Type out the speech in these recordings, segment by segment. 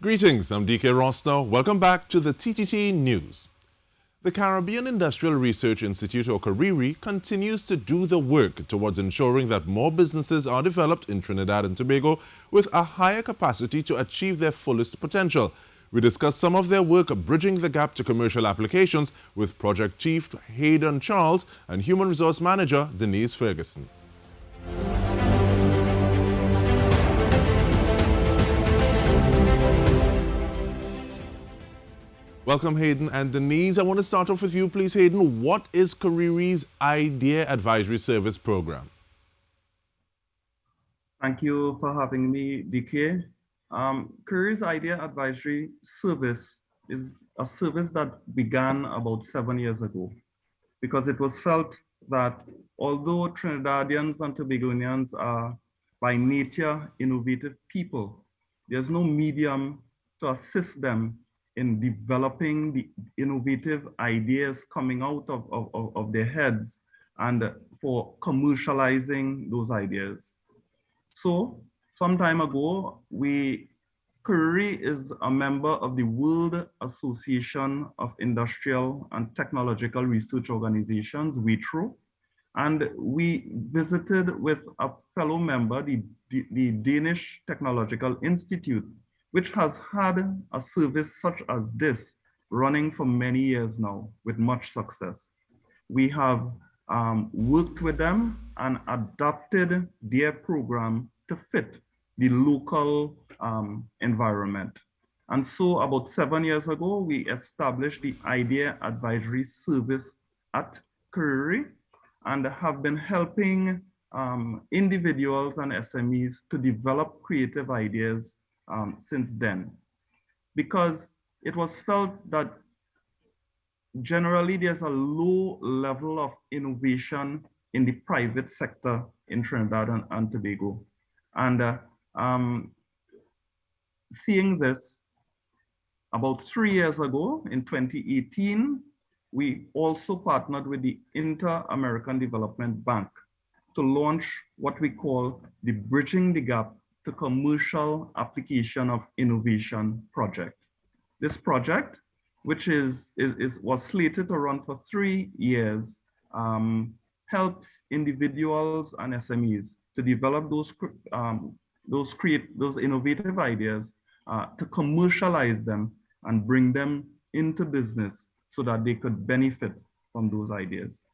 Greetings, I'm Dike Rostant. Welcome back to the TTT News. The Caribbean Industrial Research Institute, or CARIRI, continues to do the work towards ensuring that more businesses are developed in Trinidad and Tobago with a higher capacity to achieve their fullest potential. We discuss some of their work bridging the gap to commercial applications with Project Chief Hayden Charles and Human Resource Manager Denise Ferguson. Welcome, Hayden and Denise. I want to start off with you, please, Hayden. What is CARIRI's Idea Advisory Service program? Thank you for having me, Dike. CARIRI's Idea Advisory Service is a service that began about 7 years ago because it was felt that although Trinidadians and Tobagonians are by nature innovative people, there's no medium to assist them in developing the innovative ideas coming out of their heads and for commercializing those ideas. So some time ago, CARIRI is a member of the World Association of Industrial and Technological Research Organizations, WITRO, and we visited with a fellow member, the Danish Technological Institute, which has had a service such as this running for many years now with much success. We have worked with them and adapted their program to fit the local environment. And so about 7 years ago, we established the Idea Advisory Service at CARIRI and have been helping individuals and SMEs to develop creative ideas since then, because it was felt that generally there's a low level of innovation in the private sector in Trinidad and Tobago. And seeing this, about 3 years ago, in 2018, we also partnered with the Inter-American Development Bank to launch what we call the Bridging the Gap to Commercial Application of Innovation project. This project, which was slated to run for 3 years, helps individuals and SMEs to develop those innovative ideas, to commercialize them and bring them into business so that they could benefit from those ideas.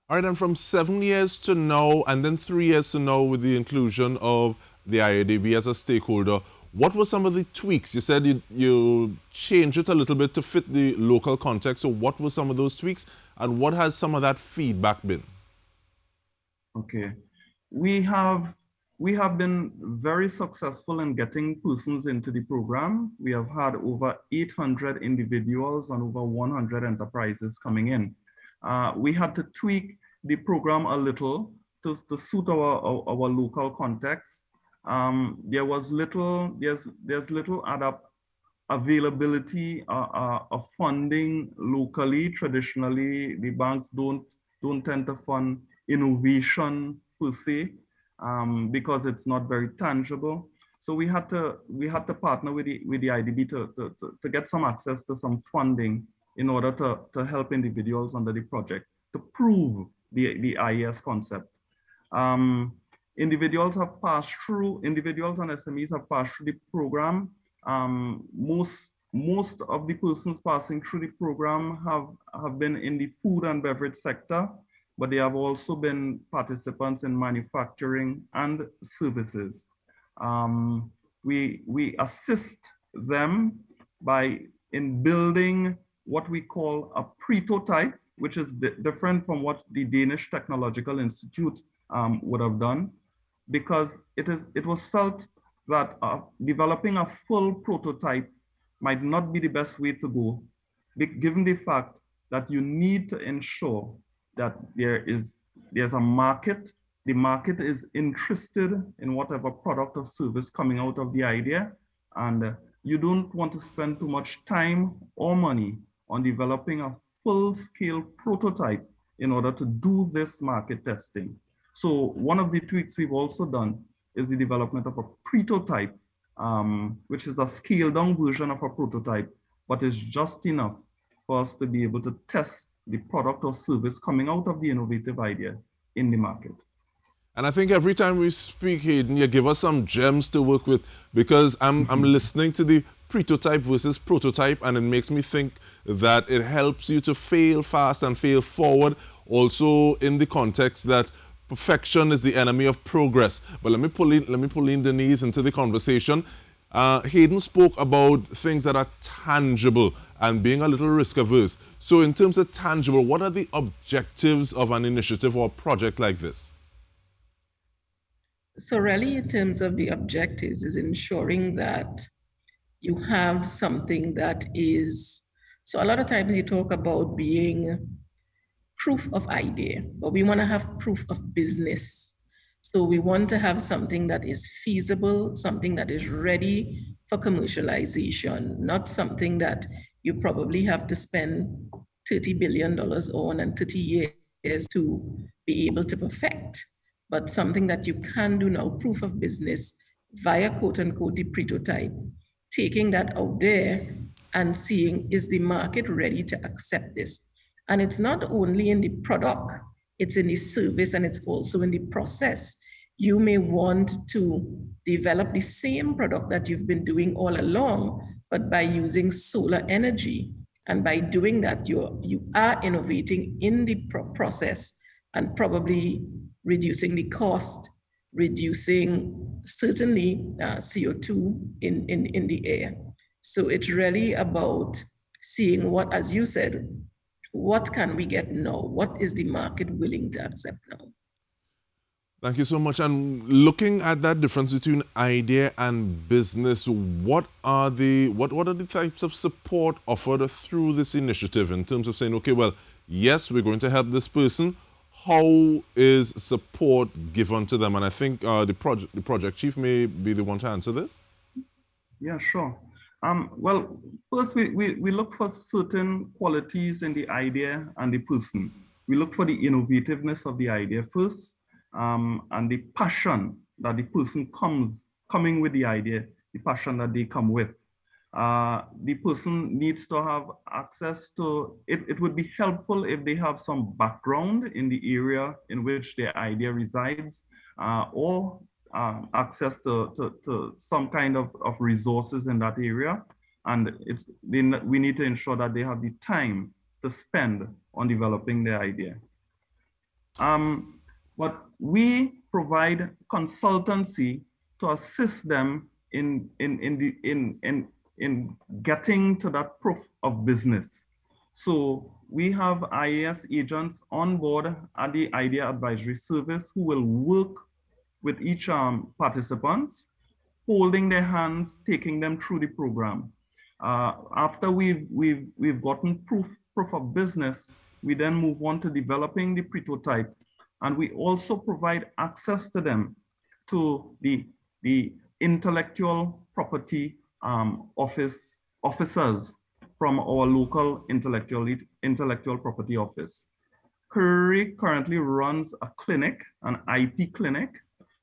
All right, and from 7 years to now, and then 3 years to now with the inclusion of the IADB as a stakeholder, what were some of the tweaks? You said you changed it a little bit to fit the local context. So what were some of those tweaks and what has some of that feedback been? Okay, we have been very successful in getting persons into the program. We have had over 800 individuals and over 100 enterprises coming in. We had to tweak the program a little to suit our local context. There's little availability of funding locally. Traditionally, the banks don't tend to fund innovation per se because it's not very tangible. So we had to partner with the IDB to get some access to some funding in order to help individuals under the project to prove the IES concept. Individuals and SMEs have passed through the program. Most of the persons passing through the program have been in the food and beverage sector, but they have also been participants in manufacturing and services. We assist them in building what we call a prototype, which is different from what the Danish Technological Institute would have done, because it was felt that developing a full prototype might not be the best way to go, given the fact that you need to ensure that there's a market, the market is interested in whatever product or service coming out of the idea, and you don't want to spend too much time or money on developing a full-scale prototype in order to do this market testing. So one of the tweaks we've also done is the development of a prototype which is a scaled down version of a prototype, but is just enough for us to be able to test the product or service coming out of the innovative idea in the market. And I think every time we speak, Hayden, you give us some gems to work with, because I'm listening to the prototype versus prototype, and it makes me think that it helps you to fail fast and fail forward, also in the context that perfection is the enemy of progress. But let me pull in Denise into the conversation. Hayden spoke about things that are tangible and being a little risk averse. So in terms of tangible, what are the objectives of an initiative or a project like this? So really, in terms of the objectives, is ensuring that you have something that is, so a lot of times you talk about being proof of idea, but we want to have proof of business. So we want to have something that is feasible, something that is ready for commercialization, not something that you probably have to spend $30 billion on and 30 years to be able to perfect, but something that you can do now, proof of business via quote unquote the prototype, taking that out there and seeing, is the market ready to accept this? And it's not only in the product, it's in the service, and it's also in the process. You may want to develop the same product that you've been doing all along, but by using solar energy. And by doing that, you are innovating in the process and probably reducing the cost, reducing certainly CO2 in the air. So it's really about seeing what, as you said, what can we get now? What is the market willing to accept now? Thank you so much. And looking at that difference between idea and business, what are the types of support offered through this initiative in terms of saying, okay, well, yes, we're going to help this person. How is support given to them? And I think the project chief may be the one to answer this. Yeah, sure. Well, first we look for certain qualities in the idea and the person. We look for the innovativeness of the idea first, and the passion that the person coming with the idea, the passion that they come with. The person needs to have access to, it would be helpful if they have some background in the area in which their idea resides, or access to some kind of resources in that area. And we need to ensure that they have the time to spend on developing their idea. But we provide consultancy to assist them in getting to that proof of business. So we have IAS agents on board at the Idea Advisory Service who will work with each participants, holding their hands, taking them through the program. After we've gotten proof of business, we then move on to developing the prototype, and we also provide access to them to the intellectual property officers from our local intellectual property office. CARIRI currently runs a clinic, an IP clinic,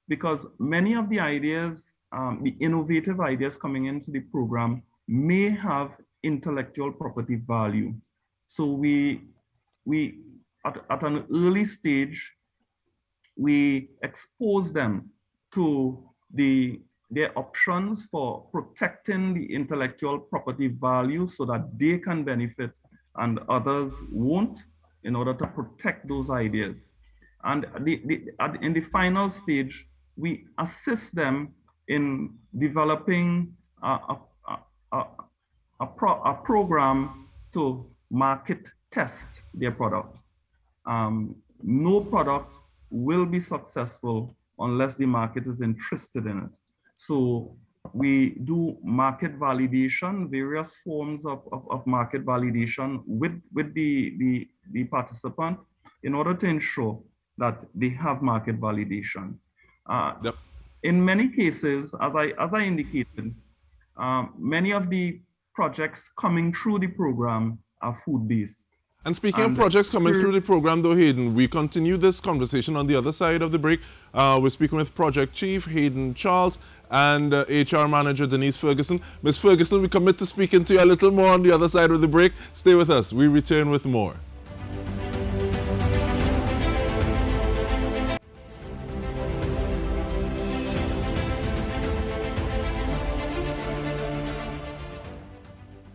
because many of the ideas, the innovative ideas coming into the program may have intellectual property value. So we at an early stage, we expose them to their options for protecting the intellectual property value so that they can benefit and others won't, in order to protect those ideas. And in the final stage, we assist them in developing a program to market test their product. No product will be successful unless the market is interested in it. So we do market validation, various forms of market validation with the participant in order to ensure that they have market validation. Yep. In many cases, as I indicated, many of the projects coming through the program are food-based. And speaking of projects coming through the program, though, Hayden, we continue this conversation on the other side of the break. We're speaking with Project Chief Hayden Charles and HR Manager Denise Ferguson. Ms. Ferguson, we commit to speaking to you a little more on the other side of the break. Stay with us. We return with more.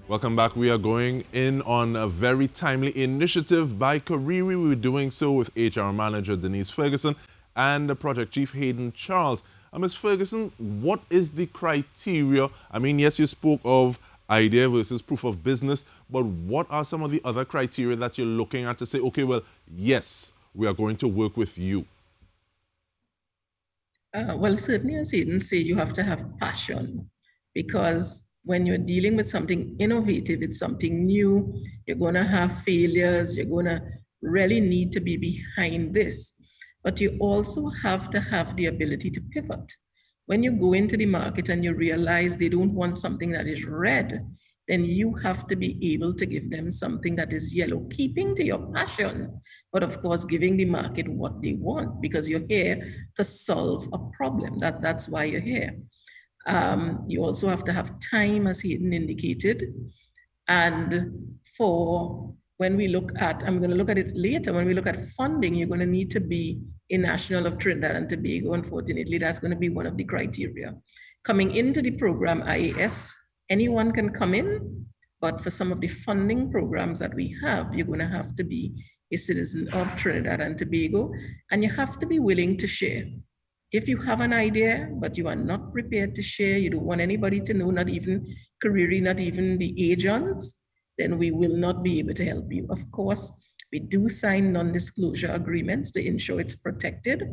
Welcome back. We are going in on a very timely initiative by CARIRI. We're doing so with HR Manager Denise Ferguson and the Project Chief Hayden Charles. Ms. Ferguson, what is the criteria? I mean, yes, you spoke of idea versus proof of business, but what are some of the other criteria that you're looking at to say, okay, well, yes, we are going to work with you? Well, certainly, as Hayden said, you have to have passion, because when you're dealing with something innovative, it's something new, you're going to have failures, you're going to really need to be behind this. But you also have to have the ability to pivot. When you go into the market and you realize they don't want something that is red, then you have to be able to give them something that is yellow, keeping to your passion, but of course, giving the market what they want, because you're here to solve a problem. That's why you're here. You also have to have time, as Hayden indicated. And for when we look at, I'm going to look at it later, when we look at funding, you're going to need to be a national of Trinidad and Tobago. Unfortunately, that's going to be one of the criteria. Coming into the program IAS, anyone can come in, but for some of the funding programs that we have, you're going to have to be a citizen of Trinidad and Tobago, and you have to be willing to share. If you have an idea, but you are not prepared to share, you don't want anybody to know, not even CARIRI, not even the agents, then we will not be able to help you. Of course, we do sign non-disclosure agreements to ensure it's protected.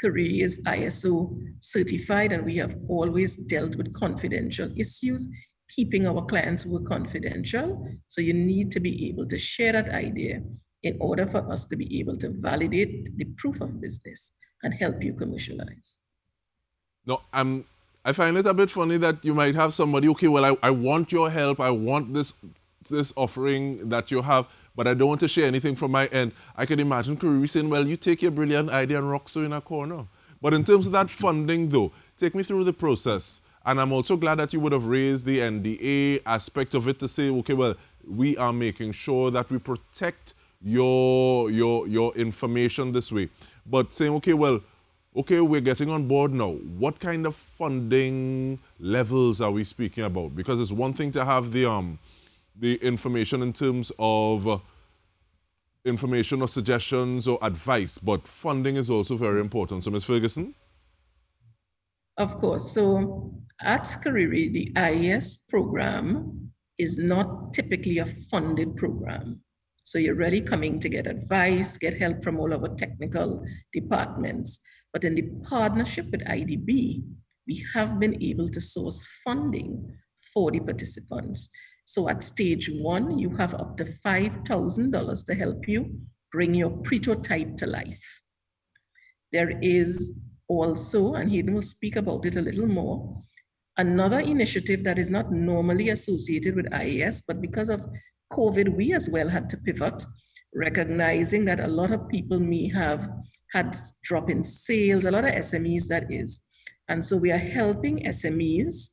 CARIRI is ISO certified, and we have always dealt with confidential issues, keeping our clients' work confidential. So you need to be able to share that idea in order for us to be able to validate the proof of business and help you commercialize. No, I find it a bit funny that you might have somebody, okay, well, I want your help, I want this offering that you have, but I don't want to share anything from my end. I can imagine CARIRI saying, well, you take your brilliant idea and rock so in a corner. But in terms of that funding, though, take me through the process. And I'm also glad that you would have raised the NDA aspect of it to say, okay, well, we are making sure that we protect your information this way. But saying, okay, well, okay, we're getting on board now. What kind of funding levels are we speaking about? Because it's one thing to have the information in terms of information or suggestions or advice, but funding is also very important. So, Ms. Ferguson? Of course. So at CARIRI, the IES program is not typically a funded program. So you're really coming to get advice, get help from all our technical departments. But in the partnership with IDB, we have been able to source funding for the participants. So at stage one, you have up to $5,000 to help you bring your prototype to life. There is also, and Hayden will speak about it a little more, another initiative that is not normally associated with IAS, but because of COVID, we as well had to pivot, recognizing that a lot of people may have had drop in sales, a lot of SMEs that is. And so we are helping SMEs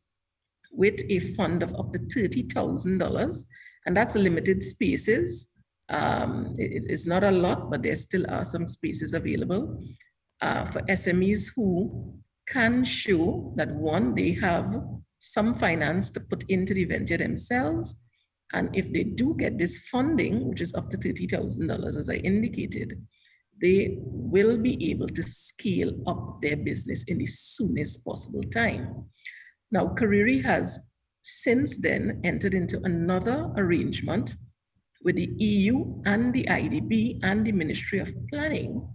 with a fund of up to $30,000, and that's limited spaces. It's not a lot, but there still are some spaces available for SMEs who can show that one, they have some finance to put into the venture themselves. And if they do get this funding, which is up to $30,000, as I indicated, they will be able to scale up their business in the soonest possible time. Now, CARIRI has since then entered into another arrangement with the EU and the IDB and the Ministry of Planning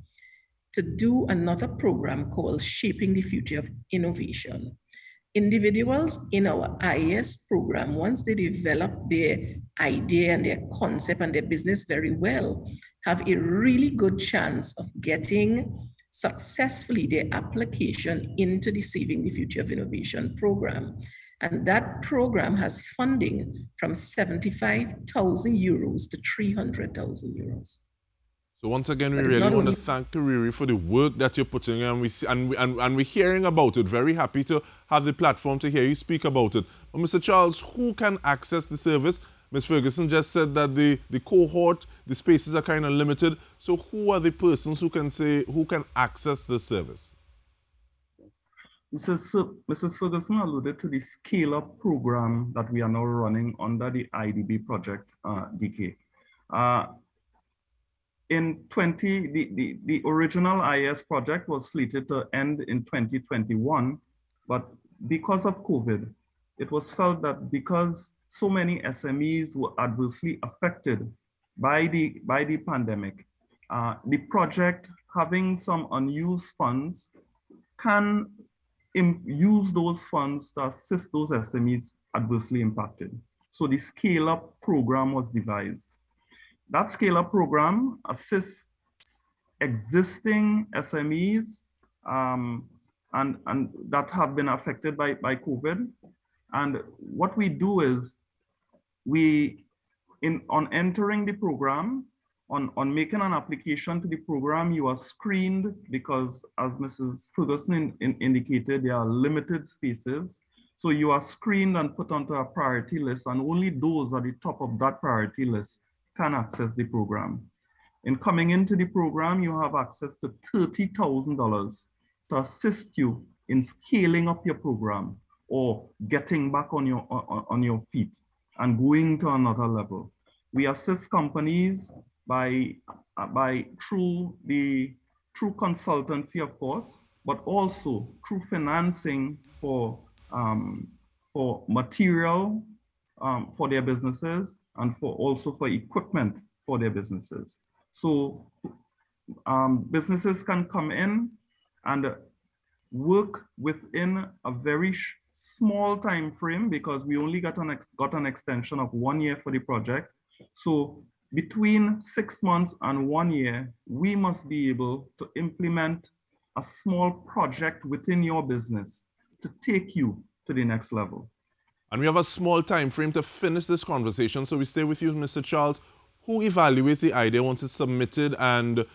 to do another program called Shaping the Future of Innovation. Individuals in our IAS program, once they develop their idea and their concept and their business very well, have a really good chance of getting successfully their application into the Saving the Future of Innovation program. And that program has funding from 75,000 euros to 300,000 euros. So once again, we But it's really not want to only thank CARIRI for the work that you're putting in, and we're hearing about it. Very happy to have the platform to hear you speak about it. But Mr. Charles, who can access the service? Ms. Ferguson just said that the cohort, the spaces are kind of limited. So who are the persons who can access this service? Mrs. Ferguson alluded to the scale-up program that we are now running under the IDB project, Dike. The original IS project was slated to end in 2021, but because of COVID, it was felt that because so many SMEs were adversely affected by the pandemic, the project having some unused funds can use those funds to assist those SMEs adversely impacted. So the scale-up program was devised. That scale-up program assists existing SMEs and that have been affected by COVID. And what we do is on entering the program, on making an application to the program, you are screened because, as Mrs. Ferguson indicated, there are limited spaces. So you are screened and put onto a priority list, and only those at the top of that priority list can access the program. In coming into the program, you have access to $30,000 to assist you in scaling up your program or getting back on your feet and going to another level. We assist companies through consultancy, of course, but also through financing for material for their businesses and also for equipment for their businesses. So businesses can come in and work within a very small time frame because we only got an extension of 1 year for the project. So between 6 months and 1 year, we must be able to implement a small project within your business to take you to the next level. And we have a small time frame to finish this conversation, so we stay with you, Mr. Charles. Who evaluates the idea once it's submitted and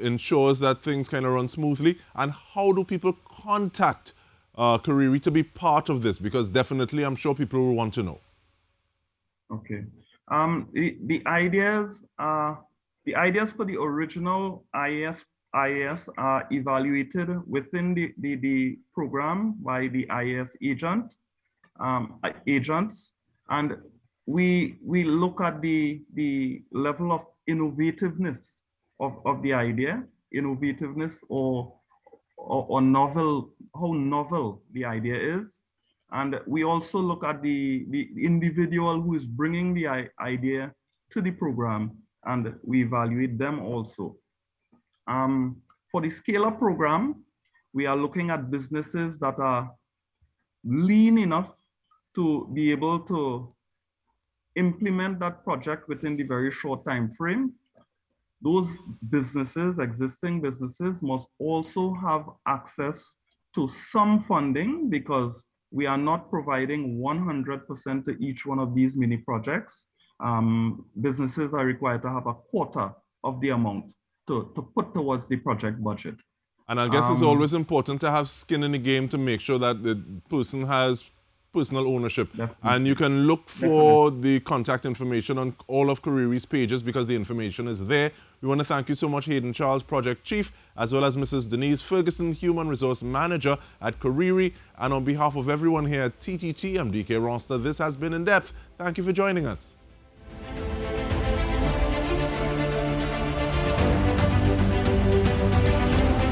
ensures that things kind of run smoothly? And how do people contact CARIRI to be part of this? Because definitely, I'm sure people will want to know. Okay. The ideas for the original IS are evaluated within the program by the IS agents, and we look at the level of innovativeness of the idea, or novel, how novel the idea is. And we also look at the individual who is bringing the idea to the program, and we evaluate them also. For the scale-up program, we are looking at businesses that are lean enough to be able to implement that project within the very short time frame. Those businesses, existing businesses, must also have access to some funding because we are not providing 100% to each one of these mini projects. Businesses are required to have a quarter of the amount to put towards the project budget. And I guess it's always important to have skin in the game to make sure that the person has personal ownership. Definitely. And you can look for the contact information on all of CARIRI's pages because the information is there. We want to thank you so much, Hayden Charles, Project Chief, as well as Mrs. Denise Ferguson, Human Resource Manager at CARIRI. And on behalf of everyone here at TTT, I'm Dike Rostant. This has been In Depth. Thank you for joining us.